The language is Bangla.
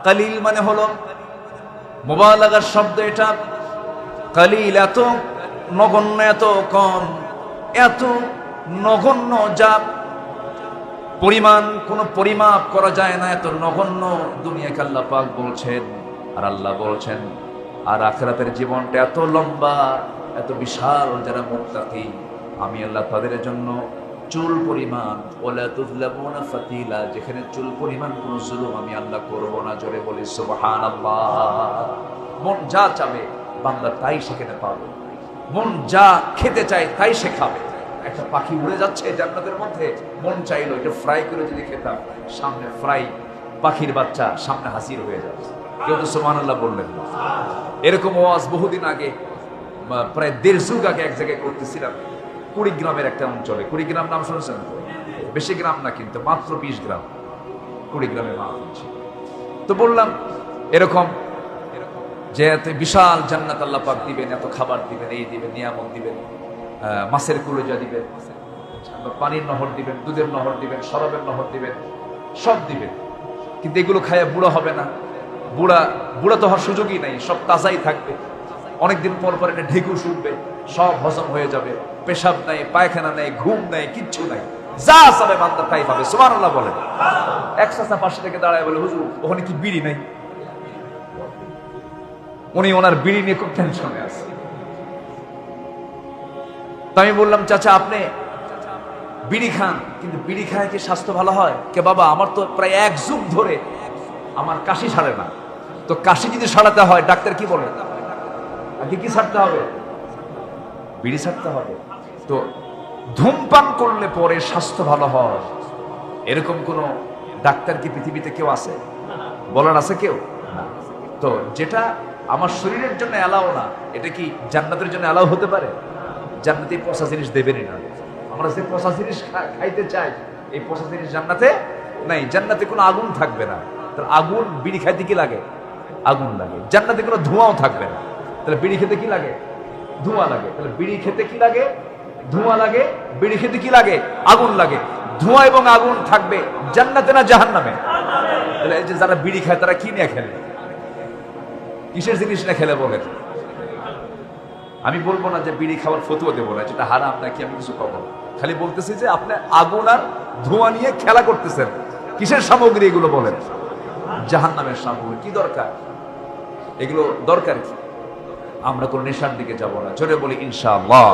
কালিল মানে হলো মুবালাগার শব্দ। এটা কালিল এত নগণ্য, এত কম, এত নগণ্য যা পরিমাণ কোনো পরিমাপ করা যায় না, এত নগণ্য দুনিয়াকে আল্লাহ পাক বলছেন। আর আল্লাহ বলছেন আর আখিরাতের জীবনটা এত লম্বা, এত বিশাল, যারা মুত্তাকি আমি আল্লাহ তাদের জন্য চুল পরিমাণ ওয়ালা তুযলামুনা ফাতিলা, যেখানে চুল পরিমাণ কোনো জুলুম আমি আল্লাহ করব না। জোরে বলি সুবহানাল্লাহ। মন যা চাবে বান্দা তাই সেখানে পাবে, মন যা খেতে চায় তাই সে খাবে। একটা পাখি উড়ে যাচ্ছে জান্নাতের মধ্যে, মন চাইলো এটা ফ্রাই করে যদি খেতাম, সামনে ফ্রাই পাখির বাচ্চা সামনে হাজির হয়ে যাচ্ছে। কেউ তো সুবহানাল্লাহ বললেন না। এরকম ওয়াজ বহুদিন আগে, প্রায় 1.5 যুগ আগে এক জায়গায় করতেছিলাম, কুড়িগ্রামের একটা অঞ্চলে। কুড়িগ্রাম নাম শুনেছেন? বেশি গ্রাম না, কিন্তু মাত্র 20 গ্রাম কুড়িগ্রামে মাহফিল ছিল। তো বললাম এরকম যে এত বিশাল জান্নাত আল্লাহ পাক দিবেন, এত খাবার দিবেন, এই দিবেন, নিয়ামত দিবেন, মাছের কুলজা দিবেন, পানির নহর দিবেন, দুধের নহর দিবেন, শরাবের নহর দিবেন, সব দিবেন। কিন্তু এগুলো খায়া বুড়া হবে না, বুড়া তো হওয়ার সুযোগই নাই, সব তাজাই থাকবে। অনেকদিন পর পর এটা ঢেকুশ উঠবে, সব হজম হয়ে যাবে, পেশাব নাই, পায়খানা নাই, ঘুম নাই, কিচ্ছু নাই, যা চাবে বান্দা তাই পাবে। সুবহানাল্লাহ বলেন। এক চাচা পাশে থেকে দাঁড়ায় বলে, হুজুর ওখানে কি বিড়ি নাই? উনি ওনার বিড়ি নিয়ে খুব টেনশনে আছে। তো আমি বললাম, চাচা আপনি বিড়ি খান, কিন্তু বিড়ি খায় কি স্বাস্থ্য ভালো হয়? কে বাবা, আমার তো প্রায় 1 যুগ ধরে আমার কাশি সারে না। তো কাশি যদি সারাতে হয় ডাক্তার কি বলে? আগে কি ছাড়তে হবে? বিড়ি ছাড়তে হবে। তো ধূমপান করলে পরে স্বাস্থ্য ভালো হয়, এরকম কোন ডাক্তার কি পৃথিবীতে কেউ আছে? বলার আছে কেউ? না। তো যেটা আমার শরীরের জন্য অ্যালাও না, এটা কি জান্নাতের জন্য অ্যালাও হতে পারে? জান্নাতে পচা জিনিস দেবেনই না। আমরা যে পচা জিনিস খাইতে চাই, এই পচা জিনিস জান্নাতে নাই। জান্নাতে কোনো আগুন থাকবে না। তাহলে আগুন বিড়ি খাইতে কি লাগে? আগুন লাগে। জান্নাতে কোনো ধোঁয়াও থাকবে না। তাহলে বিড়ি খেতে কি লাগে? ধোঁয়া লাগে। তাহলে বিড়ি খেতে কি লাগে? ধোঁয়া লাগে। বিড়ি খেতে কি লাগে? আগুন লাগে। ধোঁয়া এবং আগুন থাকবে জান্নাতে না জাহান্নামে? তাহলে এই যে যারা বিড়ি খায় তারা কি নিয়ে খেলে? কিসের জিনিস না খেলে বলেন? আমি বলবো না যে বিড়ি খাওয়ার ফতোয়া দেবো না, যেটা হারাম নাকি আমি কিছু কখনো, খালি বলতেছি যে আপনি আগুন আর ধোঁয়া নিয়ে খেলা করতেছেন। কিসের সামগ্রী এগুলো বলেন? জাহান্নামের সামগ্রী। কি দরকার এগুলো? দরকার কি? আমরা কোন নেশার দিকে যাব না। জোরে বলি ইনশাআল্লাহ।